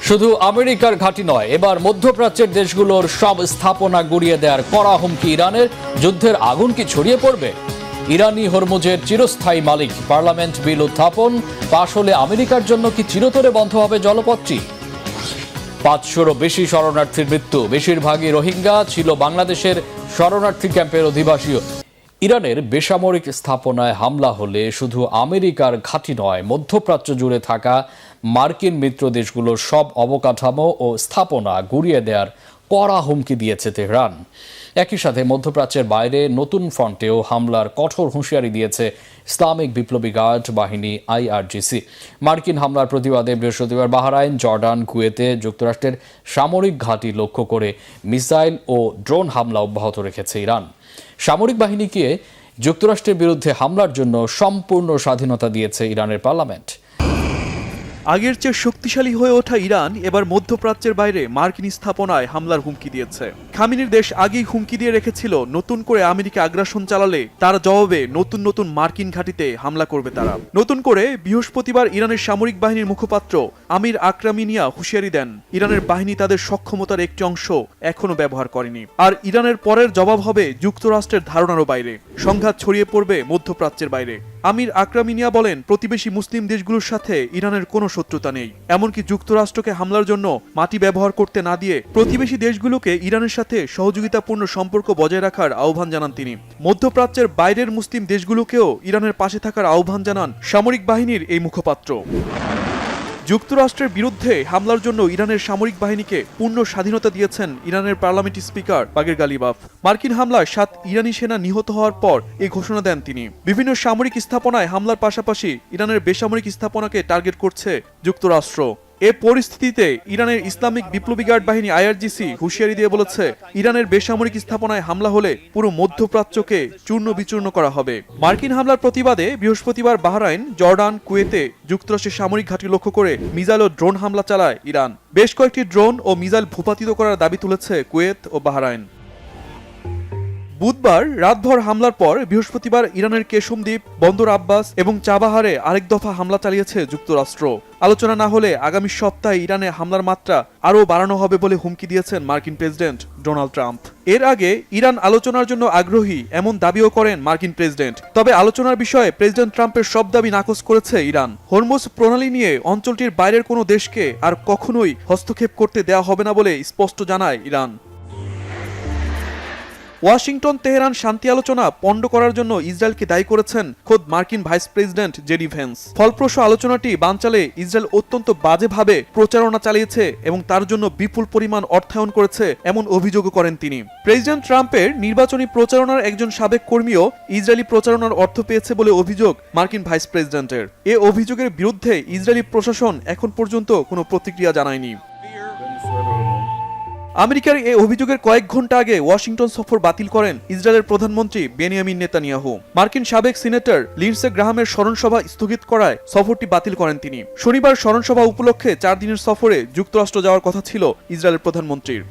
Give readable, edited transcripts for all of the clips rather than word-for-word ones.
শুধু আমেরিকার ঘাঁটি নয়, এবার মধ্যপ্রাচ্যের দেশগুলোর সব স্থাপনা গুড়িয়ে দেওয়ার কড়া হুমকি ইরানের। যুদ্ধের আগুন কি ছড়িয়ে পড়বে? ইরানি হরমুজের চিরস্থায়ী মালিক পার্লামেন্ট বিল উত্থাপন পাশ হলে আমেরিকার জন্য কি চিরতরে বন্ধ হবে জলপথটি? 500-রও বেশি শরণার্থীর মৃত্যু, বেশিরভাগই রোহিঙ্গা, ছিল বাংলাদেশের শরণার্থী ক্যাম্পের অধিবাসীও। ইরানের বেসামরিক স্থাপনায় হামলা হলে শুধু আমেরিকার ঘাঁটি নয়, মধ্যপ্রাচ্য জুড়ে থাকা মার্কিন মিত্র দেশগুলোর সব অবকাঠামো ও স্থাপনা গুড়িয়ে দেওয়ার কড়া হুমকি দিয়েছে তেহরান। একই সাথে মধ্যপ্রাচ্যের বাইরে নতুন ফ্রন্টেও হামলার কঠোর হুঁশিয়ারি দিয়েছে ইসলামিক বিপ্লবী গার্ড বাহিনী IRGC। মার্কিন হামলার প্রতিবাদে বৃহস্পতিবার বাহরাইন, জর্ডান, কুয়েতে যুক্তরাষ্ট্রের সামরিক ঘাঁটি লক্ষ্য করে মিসাইল ও ড্রোন হামলা অব্যাহত রেখেছে ইরান। সামরিক বাহিনীকে যুক্তরাষ্ট্রের বিরুদ্ধে হামলার জন্য সম্পূর্ণ স্বাধীনতা দিয়েছে ইরানের পার্লামেন্ট। আগের চেয়ে শক্তিশালী হয়ে ওঠা ইরান এবার মধ্যপ্রাচ্যের বাইরে মার্কিন স্থাপনায় হামলার হুমকি দিয়েছে। খামেনির দেশ আগেই হুমকি দিয়ে রেখেছিল, নতুন করে আমেরিকা আগ্রাসন চালালে তার জবাবে নতুন নতুন মার্কিন ঘাঁটিতে হামলা করবে তারা। নতুন করে বৃহস্পতিবার ইরানের সামরিক বাহিনীর মুখপাত্র আমির আকরামিনিয়া হুঁশিয়ারি দেন, ইরানের বাহিনী তাদের সক্ষমতার একটি অংশ এখনো ব্যবহার করেনি, আর ইরানের পরের জবাব হবে যুক্তরাষ্ট্রের ধারণারও বাইরে। সংঘাত ছড়িয়ে পড়বে মধ্যপ্রাচ্যের বাইরে। আমির আকরামিনিয়া বলেন, প্রতিবেশী মুসলিম দেশগুলোর সাথে ইরানের কোনো শত্রুতা নেই, এমনকি যুক্তরাষ্ট্রকে হামলার জন্য মাটি ব্যবহার করতে না দিয়ে প্রতিবেশী দেশগুলোকে ইরানের সাথে সহযোগিতাপূর্ণ সম্পর্ক বজায় রাখার আহ্বান জানান তিনি। মধ্যপ্রাচ্যের বাইরের মুসলিম দেশগুলোকেও ইরানের পাশে থাকার আহ্বান জানান সামরিক বাহিনীর এই মুখপাত্র। যুক্তরাষ্ট্রের বিরুদ্ধে হামলার জন্য ইরানের সামরিক বাহিনীকে পূর্ণ স্বাধীনতা দিয়েছেন ইরানের পার্লামেন্ট স্পিকার বাগের গালিবাফ। মার্কিন হামলায় 7 ইরানি সেনা নিহত হওয়ার পর এই ঘোষণা দেন তিনি। বিভিন্ন সামরিক স্থাপনায় হামলার পাশাপাশি ইরানের বেসামরিক স্থাপনাকে টার্গেট করছে যুক্তরাষ্ট্র। এ পরিস্থিতিতে ইরানের ইসলামিক বিপ্লবী গার্ড বাহিনী IRGC হুঁশিয়ারি দিয়ে বলেছে, ইরানের বেসামরিক স্থাপনায় হামলা হলে পুরো মধ্যপ্রাচ্যকে চূর্ণ বিচূর্ণ করা হবে। মার্কিন হামলার প্রতিবাদে বৃহস্পতিবার বাহরাইন, জর্ডান, কুয়েতে যুক্তরাষ্ট্রের সামরিক ঘাঁটি লক্ষ্য করে মিসাইল ও ড্রোন হামলা চালায় ইরান। বেশ কয়েকটি ড্রোন ও মিসাইল ভূপাতিত করার দাবি তুলেছে কুয়েত ও বাহরাইন। বুধবার রাতভর হামলার পর বৃহস্পতিবার ইরানের কেশম দ্বীপ, বন্দর আব্বাস এবং চাবাহারে আরেক দফা হামলা চালিয়েছে যুক্তরাষ্ট্র। আলোচনা না হলে আগামী সপ্তাহে ইরানে হামলার মাত্রা আরও বাড়ানো হবে বলে হুমকি দিয়েছেন মার্কিন প্রেসিডেন্ট ডোনাল্ড ট্রাম্প। এর আগে ইরান আলোচনার জন্য আগ্রহী এমন দাবিও করেন মার্কিন প্রেসিডেন্ট। তবে আলোচনার বিষয়ে প্রেসিডেন্ট ট্রাম্পের সব দাবি নাকচ করেছে ইরান। হরমুজ প্রণালী নিয়ে অঞ্চলটির বাইরের কোনো দেশকে আর কখনোই হস্তক্ষেপ করতে দেওয়া হবে না বলে স্পষ্ট জানায় ইরান। ওয়াশিংটন তেহরান শান্তি আলোচনা পণ্ড করার জন্য ইসরায়েলকে দায়ী করেছেন খোদ মার্কিন ভাইস প্রেসিডেন্ট জেডি ভেন্স। ফলপ্রসূ আলোচনাটি বানচালে ইসরায়েল অত্যন্ত বাজেভাবে প্রচারণা চালিয়েছে এবং তার জন্য বিপুল পরিমাণ অর্থায়ন করেছে এমন অভিযোগও করেন তিনি। প্রেসিডেন্ট ট্রাম্পের নির্বাচনী প্রচারণার একজন সাবেক কর্মীও ইসরায়েলি প্রচারণার অর্থ পেয়েছে বলে অভিযোগ মার্কিন ভাইস প্রেসিডেন্টের। এ অভিযোগের বিরুদ্ধে ইসরায়েলি প্রশাসন এখন পর্যন্ত কোনো প্রতিক্রিয়া জানায়নি। আমেরিকার এই অভিযোগের কয়েক ঘন্টা আগে ওয়াশিংটন সফর বাতিল করেন ইসরায়েলের প্রধানমন্ত্রী বেনিয়ামিন নেতানিয়াহু। মার্কিন সাবেক সিনেটর লিন্ডসে গ্রাহামের স্মরণসভা স্থগিত করায় সফরটি বাতিল করেন তিনি। শনিবার স্মরণসভা উপলক্ষে 4 দিনের সফরে যুক্তরাষ্ট্র যাওয়ার কথা ছিল ইসরায়েলের প্রধানমন্ত্রীর।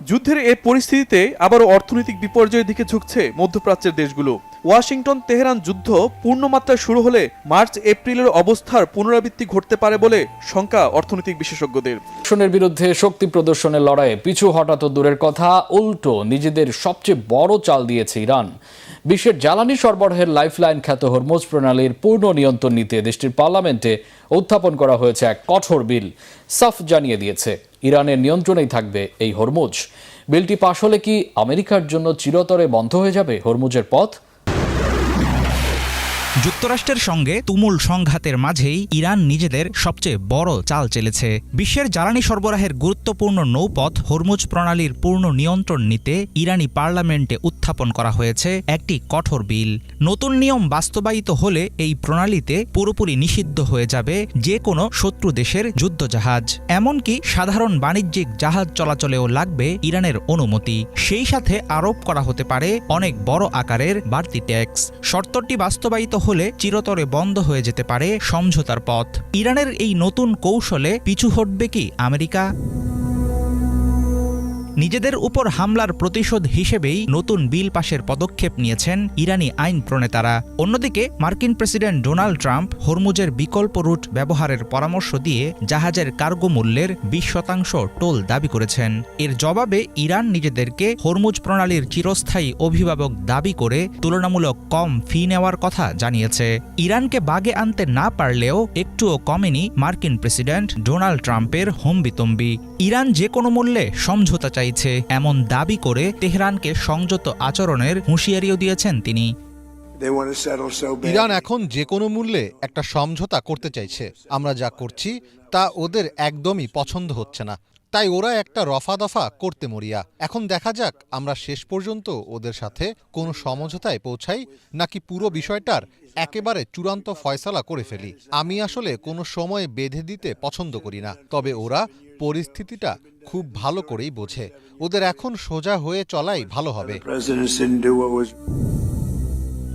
যুদ্ধের এই পরিস্থিতিতে আবারও অর্থনৈতিক বিপর্যয়ের দিকে ঝুঁকছে মধ্যপ্রাচ্যের দেশগুলো। ওয়াশিংটন তেহরান যুদ্ধ পূর্ণমাত্রায় শুরু হলে মার্চ-এপ্রিলের অবস্থার পুনরাবৃত্তি ঘটতে পারে বলে শঙ্কা অর্থনৈতিক বিশেষজ্ঞদের। রাশিয়ার বিরুদ্ধে শক্তি প্রদর্শনের লড়াইয়ে পিছু হটা তো দূরের কথা, উল্টো নিজেদের সবচেয়ে বড় চাল দিয়েছে ইরান। বিশ্বের জ্বালানি সরবরাহের লাইফলাইন খ্যাত হরমুজ প্রণালীর পূর্ণ নিয়ন্ত্রণ নিতে দেশটির পার্লামেন্টে উত্থাপন করা হয়েছে এক কঠোর বিল। সাফ জানিয়ে দিয়েছে, ইরানের নিয়ন্ত্রণেই থাকবে এই হরমুজ। বিলটি পাশ হলে কি আমেরিকার জন্য চিরতরে বন্ধ হয়ে যাবে হরমুজের পথ? যুক্তরাষ্ট্রের সঙ্গে তুমুল সংঘাতের মাঝেই ইরান নিজেদের সবচেয়ে বড় চাল চেলেছে। বিশ্বের জ্বালানি সরবরাহের গুরুত্বপূর্ণ নৌপথ হরমুজ প্রণালীর পূর্ণ নিয়ন্ত্রণ নিতে ইরানি পার্লামেন্টে উত্থাপন করা হয়েছে একটি কঠোর বিল। নতুন নিয়ম বাস্তবায়িত হলে এই প্রণালীতে পুরোপুরি নিষিদ্ধ হয়ে যাবে যে কোনো শত্রু দেশের যুদ্ধজাহাজ, এমনকি সাধারণ বাণিজ্যিক জাহাজ চলাচলেও লাগবে ইরানের অনুমতি। সেই সাথে আরোপ করা হতে পারে অনেক বড় আকারের বাড়তি ট্যাক্স। শর্তটি বাস্তবায়িত হলে চিরতরে বন্ধ হয়ে যেতে পারে সমঝোতার পথ। ইরানের এই নতুন কৌশলে পিছু হটবে কি আমেরিকা? নিজেদের উপর হামলার প্রতিশোধ হিসেবেই নতুন বিল পাশের পদক্ষেপ নিয়েছেন ইরানি আইন প্রণেতারা। অন্যদিকে মার্কিন প্রেসিডেন্ট ডোনাল্ড ট্রাম্প হরমুজের বিকল্প রুট ব্যবহারের পরামর্শ দিয়ে জাহাজের কার্গো মূল্যের 20% টোল দাবি করেছেন। এর জবাবে ইরান নিজেদেরকে হরমুজ প্রণালীর চিরস্থায়ী অভিভাবক দাবি করে তুলনামূলক কম ফি নেওয়ার কথা জানিয়েছে। ইরানকে বাগে আনতে না পারলেও একটুও কমেনি মার্কিন প্রেসিডেন্ট ডোনাল্ড ট্রাম্পের হম্বিতম্বি। ইরান যে কোনো মূল্যে সমঝোতা চাইছে এমন দাবি করে তেহরানকে সংযত আচরণের হুঁশিয়ারিও দিয়েছেন তিনি। ইরান এখন যে কোনো মূল্যে একটা সমঝোতা করতে চাইছে। আমরা যা করছি তা ওদের একদমই পছন্দ হচ্ছে না, তাই ওরা একটা রফাদফা করতে মরিয়া। এখন দেখা যাক আমরা শেষ পর্যন্ত ওদের সাথে কোনো সমঝোতায় পৌঁছাই নাকি পুরো বিষয়টার একেবারে চূড়ান্ত ফয়সালা করে ফেলি। আমি আসলে কোনো সময় বেঁধে দিতে পছন্দ করি না, তবে ওরা পরিস্থিতিটা খুব ভালো করেই বোঝে। ওদের এখন সোজা হয়ে চলাই ভালো হবে।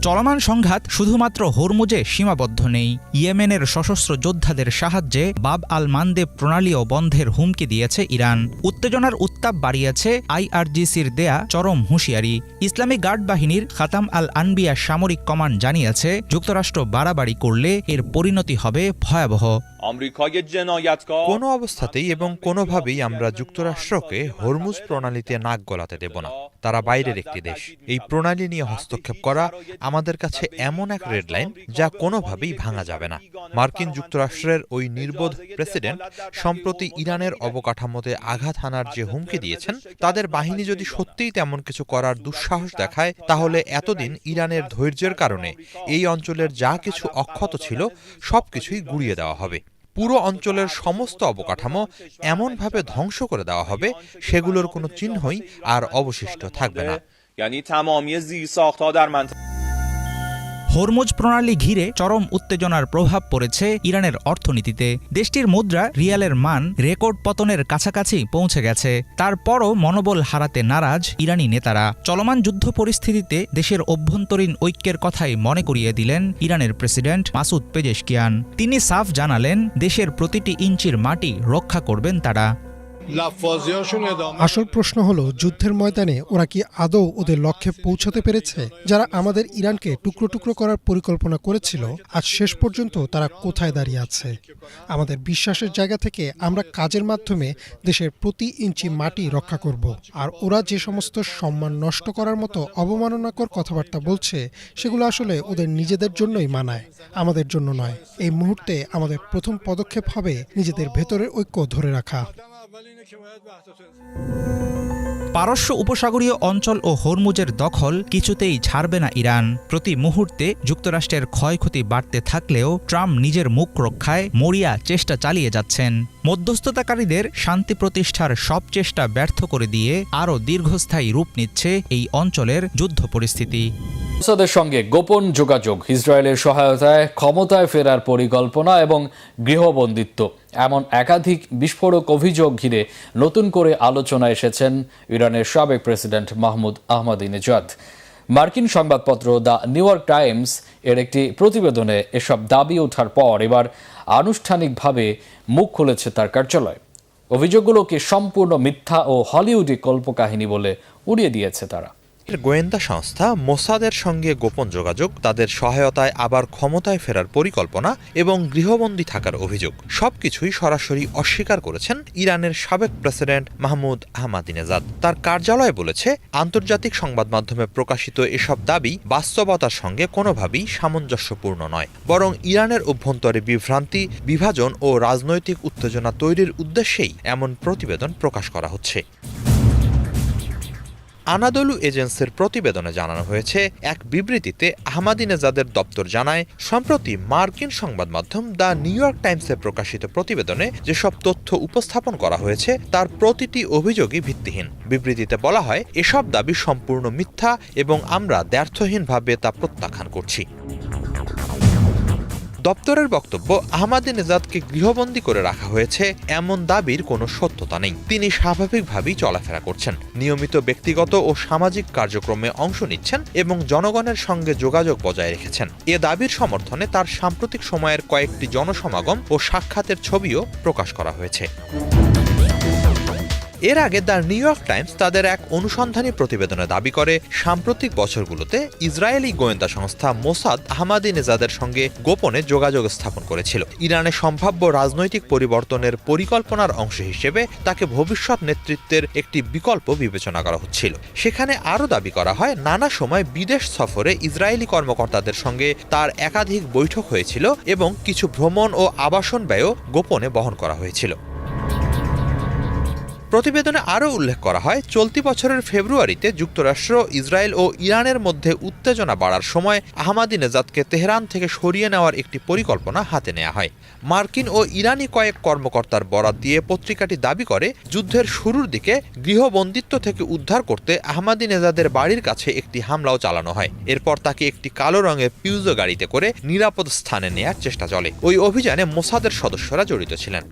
চলমান সংঘাত শুধুমাত্র হরমুজে সীমাবদ্ধ নেই। ইয়েমেনের সশস্ত্র যোদ্ধাদের সাহায্যে বাব আল মানদেব প্রণালীও বন্ধের হুমকি দিয়েছে ইরান। উত্তেজনার উত্তাপ বাড়িয়েছে আইআরজিসির দেয়া চরম হুঁশিয়ারি। ইসলামী গার্ড বাহিনীর খাতাম আল আনবিয়া সামরিক কমান্ড জানিয়েছে, যুক্তরাষ্ট্র বাড়াবাড়ি করলে এর পরিণতি হবে ভয়াবহ। কোনো অবস্থাতেই এবং কোনোভাবেই আমরা যুক্তরাষ্ট্রকে হরমুজ প্রণালীতে নাক গলাতে দেব না। তারা বাইরের একটি দেশ। এই প্রণালী নিয়ে হস্তক্ষেপ করা আমাদের কাছে এমন এক রেড লাইন যা কোনোভাবেই ভাঙা যাবে না। মার্কিন যুক্তরাষ্ট্রের ওই নির্বোধ প্রেসিডেন্ট সম্প্রতি ইরানের অবকাঠামোতে আঘাত হানার যে হুমকি দিয়েছেন, তাদের বাহিনী যদি সত্যিই তেমন কিছু করার দুঃসাহস দেখায়, তাহলে এতদিন ইরানের ধৈর্যের কারণে এই অঞ্চলের যা কিছু অক্ষত ছিল সবকিছুই গুঁড়িয়ে দেওয়া হবে। পুরো অঞ্চলের সমস্ত অবকাঠামো এমনভাবে ধ্বংস করে দেওয়া হবে, সেগুলোর কোনো চিহ্নই আর অবশিষ্ট থাকবে না। হরমুজ প্রণালী ঘিরে চরম উত্তেজনার প্রভাব পড়েছে ইরানের অর্থনীতিতে। দেশটির মুদ্রা রিয়ালের মান রেকর্ড পতনের কাছাকাছি পৌঁছে গেছে। তারপরও মনোবল হারাতে নারাজ ইরানি নেতারা। চলমান যুদ্ধ পরিস্থিতিতে দেশের অভ্যন্তরীণ ঐক্যের কথাই মনে করিয়ে দিলেন ইরানের প্রেসিডেন্ট মাসুদ পেজেশকিয়ান। তিনি সাফ জানালেন, দেশের প্রতিটি ইঞ্চির মাটি রক্ষা করবেন তারা। আসল প্রশ্ন হলো, যুদ্ধের ময়দানে ওরা কি আদৌ ওদের লক্ষ্যে পৌঁছাতে পেরেছে? যারা আমাদের ইরানকে টুকরো টুকরো করার পরিকল্পনা করেছিল, আজ শেষ পর্যন্ত তারা কোথায় দাঁড়িয়ে আছে? আমাদের বিশ্বাসের জায়গা থেকে আমরা কাজের মাধ্যমে দেশের প্রতি ইঞ্চি মাটি রক্ষা করব। আর ওরা যে সমস্ত সম্মান নষ্ট করার মতো অবমাননাকর কথাবার্তা বলছে, সেগুলো আসলে ওদের নিজেদের জন্যই মানায়, আমাদের জন্য নয়। এই মুহূর্তে আমাদের প্রথম পদক্ষেপ হবে নিজেদের ভেতরের ঐক্য ধরে রাখা। পারস্য উপসাগরীয় অঞ্চল ও হরমুজের দখল কিছুতেই ছাড়বে না ইরান। প্রতি মুহূর্তে যুক্তরাষ্ট্রের ক্ষয়ক্ষতি বাড়তে থাকলেও ট্রাম্প নিজের মুখ রক্ষায় মরিয়া চেষ্টা চালিয়ে যাচ্ছেন। মধ্যস্থতাকারীদের শান্তি প্রতিষ্ঠার সব চেষ্টা ব্যর্থ করে দিয়ে আরও দীর্ঘস্থায়ী রূপ নিচ্ছে এই অঞ্চলের যুদ্ধ পরিস্থিতি। মোসাদের সঙ্গে গোপন যোগাযোগ, ইসরায়েলের সহায়তায় ক্ষমতায় ফেরার পরিকল্পনা এবং গৃহবন্দিত্ব, এমন একাধিক বিস্ফোরক অভিযোগ ঘিরে নতুন করে আলোচনা এসেছেন ইরানের সাবেক প্রেসিডেন্ট মাহমুদ আহমাদিনেজাদ। মার্কিন সংবাদপত্র দ্য নিউ ইয়র্ক টাইমস এর একটি প্রতিবেদনে এসব দাবি ওঠার পর এবার আনুষ্ঠানিকভাবে মুখ খুলেছে তার কার্যালয়। অভিযোগগুলোকে সম্পূর্ণ মিথ্যা ও হলিউডি কল্পকাহিনী বলে উড়িয়ে দিয়েছে তারা। গোয়েন্দা সংস্থা মোসাদের সঙ্গে গোপন যোগাযোগ, তাদের সহায়তায় আবার ক্ষমতায় ফেরার পরিকল্পনা এবং গৃহবন্দী থাকার অভিযোগ সবকিছুই সরাসরি অস্বীকার করেছেন ইরানের সাবেক প্রেসিডেন্ট মাহমুদ আহমাদিনেজাদ। তার কার্যালয় বলেছে, আন্তর্জাতিক সংবাদ মাধ্যমে প্রকাশিত এসব দাবি বাস্তবতার সঙ্গে কোনোভাবেই সামঞ্জস্যপূর্ণ নয়, বরং ইরানের অভ্যন্তরে বিভ্রান্তি, বিভাজন ও রাজনৈতিক উত্তেজনা তৈরির উদ্দেশ্যেই এমন প্রতিবেদন প্রকাশ করা হচ্ছে। আনাদলু এজেন্সির প্রতিবেদনে জানানো হয়েছে, এক বিবৃতিতে আহমাদিনেজাদের দপ্তর জানায়, সম্প্রতি মার্কিন সংবাদ মাধ্যম দ্য নিউ ইয়র্ক টাইমসে প্রকাশিত প্রতিবেদনে যেসব তথ্য উপস্থাপন করা হয়েছে তার প্রতিটি অভিযোগই ভিত্তিহীন। বিবৃতিতে বলা হয়, এসব দাবি সম্পূর্ণ মিথ্যা এবং আমরা দ্ব্যর্থহীনভাবে তা প্রত্যাখ্যান করছি। দপ্তরের বক্তব্য, আহমাদিনেজাদকে গৃহবন্দী করে রাখা হয়েছে এমন দাবির কোনো সত্যতা নেই। তিনি স্বাভাবিকভাবেই চলাফেরা করছেন, নিয়মিত ব্যক্তিগত ও সামাজিক কার্যক্রমে অংশ নিচ্ছেন এবং জনগণের সঙ্গে যোগাযোগ বজায় রেখেছেন। এ দাবির সমর্থনে তার সাম্প্রতিক সময়ের কয়েকটি জনসমাগম ও সাক্ষাতের ছবিও প্রকাশ করা হয়েছে। এর আগে দ্য নিউ ইয়র্ক টাইমস তাদের এক অনুসন্ধানী প্রতিবেদনে দাবি করে সাম্প্রতিক বছরগুলোতে ইসরায়েলি গোয়েন্দা সংস্থা মোসাদ আহমাদিনেজাদের সঙ্গে গোপনে যোগাযোগ স্থাপন করেছিল। ইরানে সম্ভাব্য রাজনৈতিক পরিবর্তনের পরিকল্পনার অংশ হিসেবে তাকে ভবিষ্যৎ নেতৃত্বের একটি বিকল্প বিবেচনা করা হচ্ছিল। সেখানে আরও দাবি করা হয় নানা সময় বিদেশ সফরে ইসরায়েলি কর্মকর্তাদের সঙ্গে তার একাধিক বৈঠক হয়েছিল এবং কিছু ভ্রমণ ও আবাসন ব্যয়ও গোপনে বহন করা হয়েছিল। প্রতিবেদনে আরও উল্লেখ করা হয় চলতি বছরের ফেব্রুয়ারিতে যুক্তরাষ্ট্র, ইসরায়েল ও ইরানের মধ্যে উত্তেজনা বাড়ার সময় আহমাদিনেজাদকে তেহরান থেকে সরিয়ে নেওয়ার একটি পরিকল্পনা হাতে নেওয়া হয়। মার্কিন ও ইরানি কয়েক কর্মকর্তার বরাত দিয়ে পত্রিকাটি দাবি করে যুদ্ধের শুরুর দিকে গৃহবন্দিত্ব থেকে উদ্ধার করতে আহমাদিনেজাদের বাড়ির কাছে একটি হামলাও চালানো হয়। এরপর তাকে একটি কালো রঙের পিউজো গাড়িতে করে নিরাপদ স্থানে নেয়ার চেষ্টা চলে। ওই অভিযানে মোসাদের সদস্যরা জড়িত ছিলেন।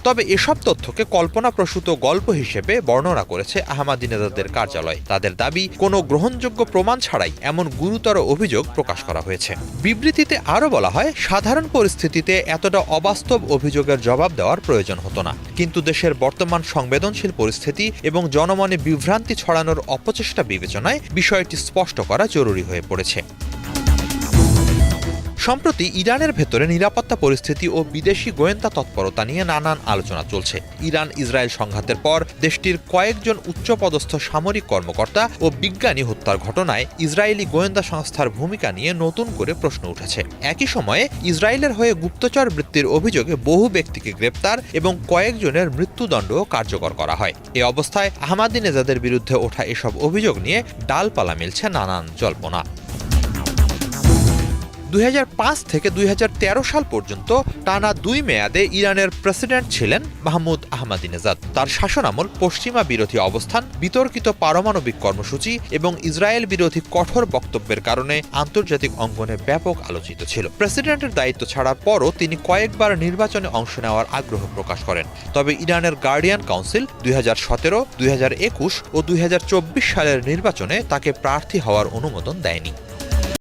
তবে এসব তথ্যকে কল্পনাপ্রসূত গল্প হিসেবে বর্ণনা করেছে আহমাদিনেজাদের কার্যালয়। তাদের দাবি কোনো গ্রহণযোগ্য প্রমাণ ছাড়াই এমন গুরুতর অভিযোগ প্রকাশ করা হয়েছে। বিবৃতিতে আরও বলা হয় সাধারণ পরিস্থিতিতে এতটা অবাস্তব অভিযোগের জবাব দেওয়ার প্রয়োজন হতো না, কিন্তু দেশের বর্তমান সংবেদনশীল পরিস্থিতি এবং জনমনে বিভ্রান্তি ছড়ানোর অপচেষ্টা বিবেচনায় বিষয়টি স্পষ্ট করা জরুরি হয়ে পড়েছে। সম্প্রতি ইরানের ভেতরে নিরাপত্তা পরিস্থিতি ও বিদেশি গোয়েন্দা তৎপরতা নিয়ে নানান আলোচনা চলছে। ইরান ইসরায়েল সংঘাতের পর দেশটির কয়েকজন উচ্চপদস্থ সামরিক কর্মকর্তা ও বিজ্ঞানী হত্যার ঘটনায় ইসরায়েলি গোয়েন্দা সংস্থার ভূমিকা নিয়ে নতুন করে প্রশ্ন উঠেছে। একই সময়ে ইসরায়েলের হয়ে গুপ্তচর বৃত্তির অভিযোগে বহু ব্যক্তিকে গ্রেপ্তার এবং কয়েকজনের মৃত্যুদণ্ডও কার্যকর করা হয়। এ অবস্থায় আহমাদিনেজাদের বিরুদ্ধে ওঠা এসব অভিযোগ নিয়ে ডালপালা মেলছে নানান জল্পনা। 2005 থেকে 2013 সাল পর্যন্ত টানা 2 মেয়াদে ইরানের প্রেসিডেন্ট ছিলেন মাহমুদ আহমাদিনেজাদ। তার শাসনামল পশ্চিমা বিরোধী অবস্থান, বিতর্কিত পারমাণবিক কর্মসূচি এবং ইসরায়েল বিরোধী কঠোর বক্তব্যের কারণে আন্তর্জাতিক অঙ্গনে ব্যাপক আলোচিত ছিল। প্রেসিডেন্টের দায়িত্ব ছাড়ার পরও তিনি কয়েকবার নির্বাচনে অংশ নেওয়ার আগ্রহ প্রকাশ করেন। তবে ইরানের গার্ডিয়ান কাউন্সিল 2017, 2021 ও 2024 সালের নির্বাচনে তাকে প্রার্থী হওয়ার অনুমোদন দেয়নি।